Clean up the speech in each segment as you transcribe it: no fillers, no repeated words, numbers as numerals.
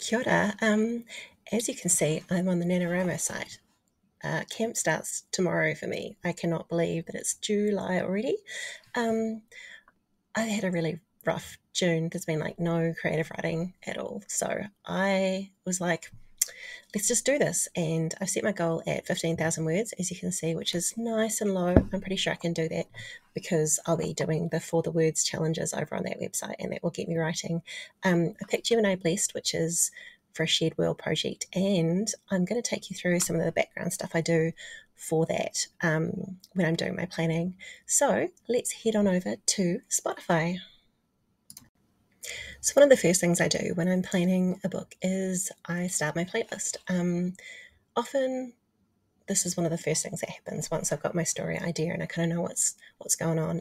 Kia ora. As you can see, I'm on the NaNoWriMo site. Camp starts tomorrow for me. I cannot believe that it's July already. Um, I had a really rough June. There's been like no creative writing at all. So I was like, let's just do this. And I've set my goal at 15,000 words, as you can see, which is nice and low. I'm pretty sure I can do that because I'll be doing the For the Words challenges over on that website, and that will get me writing. I picked Gemini Blessed, which is for a shared world project, and I'm going to take you through some of the background stuff I do for that when I'm doing my planning. So let's head on over to Spotify. So one of the first things I do when I'm planning a book is I start my playlist. Often this is one of the first things that happens once I've got my story idea and I kind of know what's going on.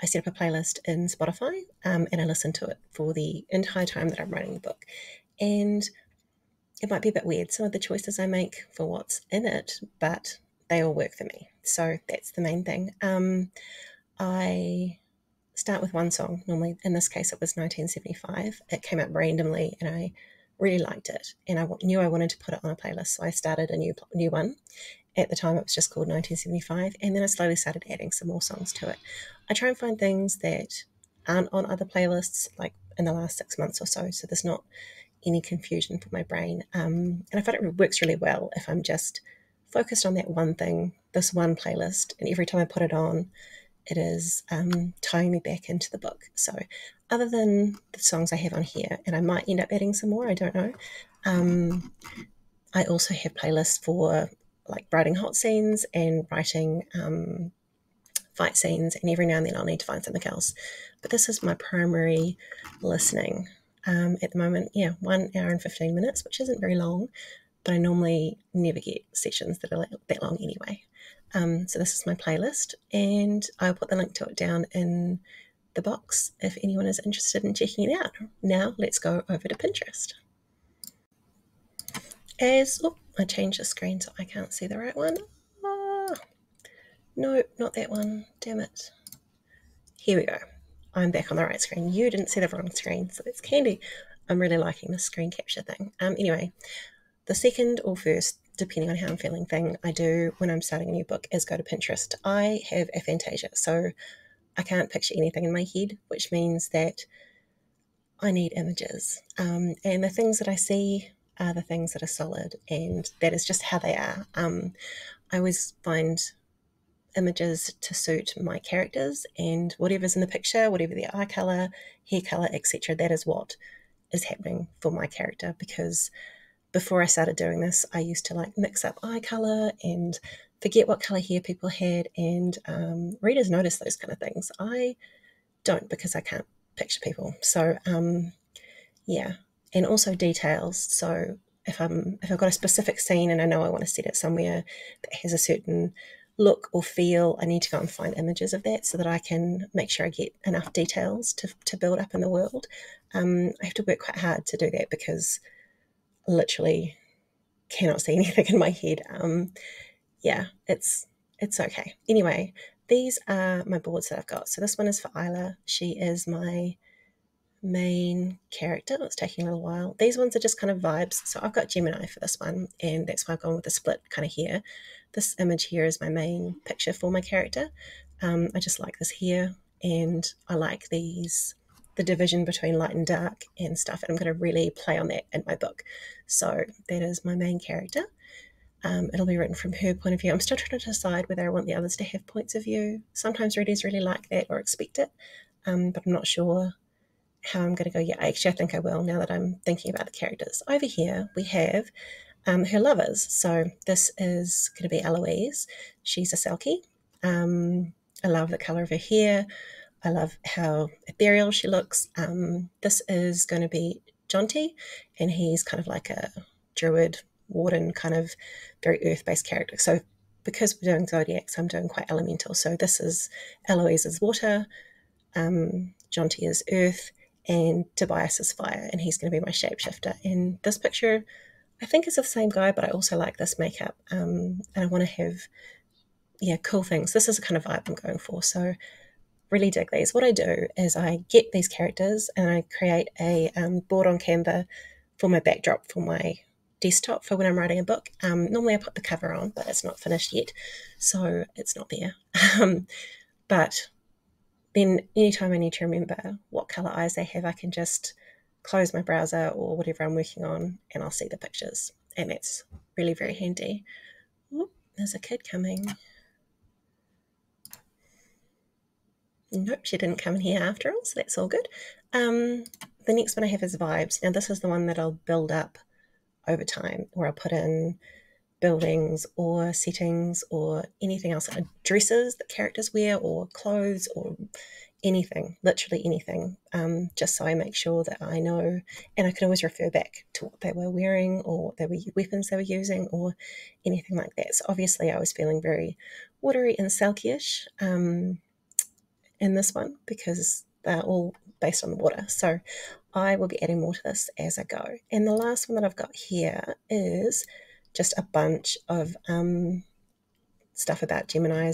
I set up a playlist in Spotify, and I listen to it for the entire time that I'm writing the book. And it might be a bit weird, some of the choices I make for what's in it, but they all work for me. So that's the main thing. I start with one song. Normally, in this case, it was 1975. It came up randomly, and I really liked it. And I knew I wanted to put it on a playlist, so I started a new one. At the time, it was just called 1975, and then I slowly started adding some more songs to it. I try and find things that aren't on other playlists, like in the last 6 months or so there's not any confusion for my brain. And I find it works really well if I'm just focused on that one thing, this one playlist, and every time I put it on, it is tying me back into the book. So other than the songs I have on here, and I might end up adding some more, I don't know, I also have playlists for like writing hot scenes and writing fight scenes, and every now and then I'll need to find something else. But this is my primary listening at the moment. Yeah, 1 hour and 15 minutes, which isn't very long, but I normally never get sessions that are that long anyway. So this is my playlist, and I'll put the link to it down in the box if anyone is interested in checking it out. Now let's go over to Pinterest. I changed the screen so I can't see the right one. No, not that one. Damn it. Here we go. I'm back on the right screen. You didn't see the wrong screen, so that's candy. I'm really liking the screen capture thing. Anyway, the second or first, depending on how I'm feeling, thing I do when I'm starting a new book is go to Pinterest. I have aphantasia, so I can't picture anything in my head, which means that I need images. And the things that I see are the things that are solid, and that is just how they are. I always find images to suit my characters, and whatever's in the picture, whatever their eye color, hair color, etc., that is what is happening for my character. Because before I started doing this, I used to like mix up eye color and forget what color hair people had, and readers notice those kind of things. I don't, because I can't picture people. So yeah, and also details. So if I've got a specific scene and I know I want to set it somewhere that has a certain look or feel, I need to go and find images of that so that I can make sure I get enough details to build up in the world. I have to work quite hard to do that because I literally cannot see anything in my head. Yeah, it's okay. Anyway, these are my boards that I've got. So this one is for Isla. She is my main character. It's taking a little while. These ones are just kind of vibes. So I've got Gemini for this one, and that's why I've gone with the split kind of here. This image here is my main picture for my character. I just like this here, and I like the division between light and dark and stuff, and I'm going to really play on that in my book. So that is my main character. It'll be written from her point of view. I'm still trying to decide whether I want the others to have points of view. Sometimes readers really like that or expect it, but I'm not sure how I'm going to go. Yeah, actually, I think I will now that I'm thinking about the characters. Over here, we have her lovers. So this is going to be Eloise. She's a Selkie. I love the colour of her hair. I love how ethereal she looks. This is going to be Jonty, and he's kind of like a druid, warden, kind of very earth-based character. So because we're doing zodiacs, I'm doing quite elemental. So this is Eloise's water, Jonty is earth, and Tobias is fire, and he's going to be my shapeshifter. And this picture, I think, is the same guy, but I also like this makeup, and I want to have, yeah, cool things. This is the kind of vibe I'm going for, so really dig these. What I do is I get these characters and I create a board on Canva for my backdrop for my desktop for when I'm writing a book. Normally I put the cover on, but it's not finished yet, so it's not there. But then anytime I need to remember what colour eyes they have, I can just close my browser or whatever I'm working on and I'll see the pictures. And that's really very handy. Oop, there's a kid coming. Nope, she didn't come in here after all, so that's all good. The next one I have is vibes. Now this is the one that I'll build up over time, where I'll put in buildings or settings or anything else, dresses that characters wear or clothes or anything, literally anything, just so I make sure that I know, and I can always refer back to what they were wearing or what weapons they were using or anything like that. So obviously I was feeling very watery and Selkie-ish in this one because they're all based on the water. So I will be adding more to this as I go. And the last one that I've got here is just a bunch of stuff about Gemini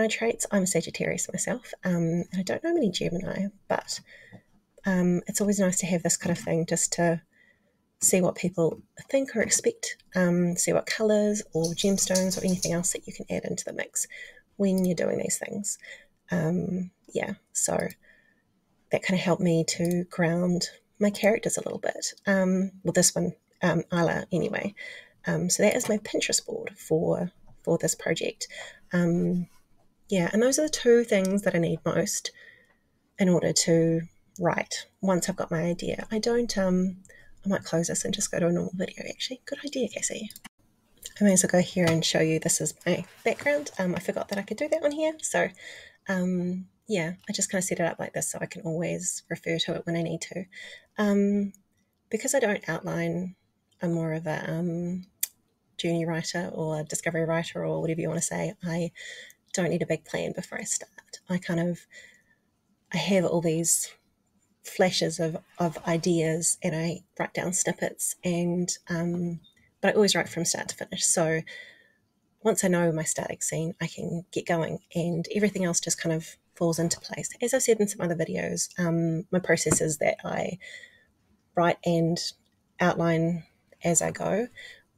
traits. I'm a Sagittarius myself, and I don't know many Gemini, but it's always nice to have this kind of thing just to see what people think or expect, see what colours or gemstones or anything else that you can add into the mix when you're doing these things. Yeah, so that kind of helped me to ground my characters a little bit. Well, this one, Isla, anyway. So that is my Pinterest board for this project. Yeah, and those are the two things that I need most in order to write once I've got my idea. I don't, I might close this and just go to a normal video, actually. Good idea, Cassie. I may as well go here and show you this is my background. I forgot that I could do that on here. So, yeah, I just kind of set it up like this so I can always refer to it when I need to. Because I don't outline, I'm more of a junior writer or discovery writer or whatever you want to say. I don't need a big plan before I start. I have all these flashes of ideas and I write down snippets and but I always write from start to finish. So once I know my starting scene, I can get going and everything else just kind of falls into place. As I've said in some other videos, my process is that I write and outline as I go,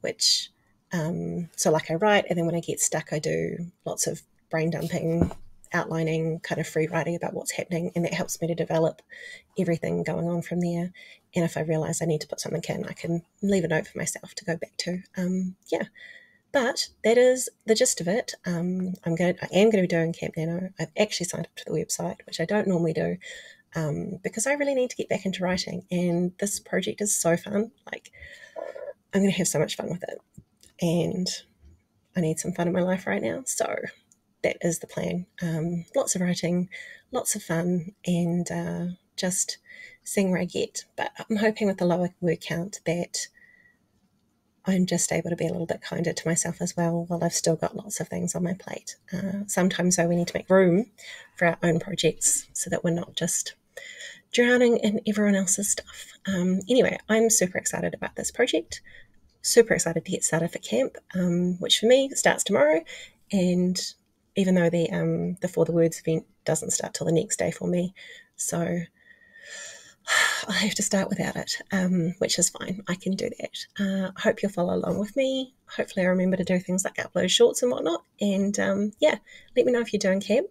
which so like I write and then when I get stuck I do lots of brain dumping, outlining, kind of free writing about what's happening, and that helps me to develop everything going on from there. And if I realise I need to put something in, I can leave a note for myself to go back to. Yeah, but that is the gist of it. I am going to be doing Camp Nano. I've actually signed up to the website, which I don't normally do, because I really need to get back into writing. And this project is so fun. Like, I'm going to have so much fun with it. And I need some fun in my life right now. So that is the plan. Lots of writing, lots of fun, and just seeing where I get. But I'm hoping with the lower word count that I'm just able to be a little bit kinder to myself as well while I've still got lots of things on my plate. Sometimes, though, we need to make room for our own projects so that we're not just drowning in everyone else's stuff. Anyway, I'm super excited about this project. Super excited to get started for camp, which for me starts tomorrow. And even though the For the Words event doesn't start till the next day for me, so I'll have to start without it, which is fine. I can do that. I hope you'll follow along with me. Hopefully I remember to do things like upload shorts and whatnot. And yeah, let me know if you're doing camp.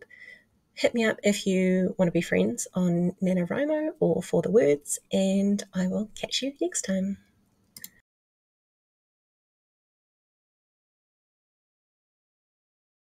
Hit me up if you want to be friends on NaNoWriMo or For the Words, and I will catch you next time.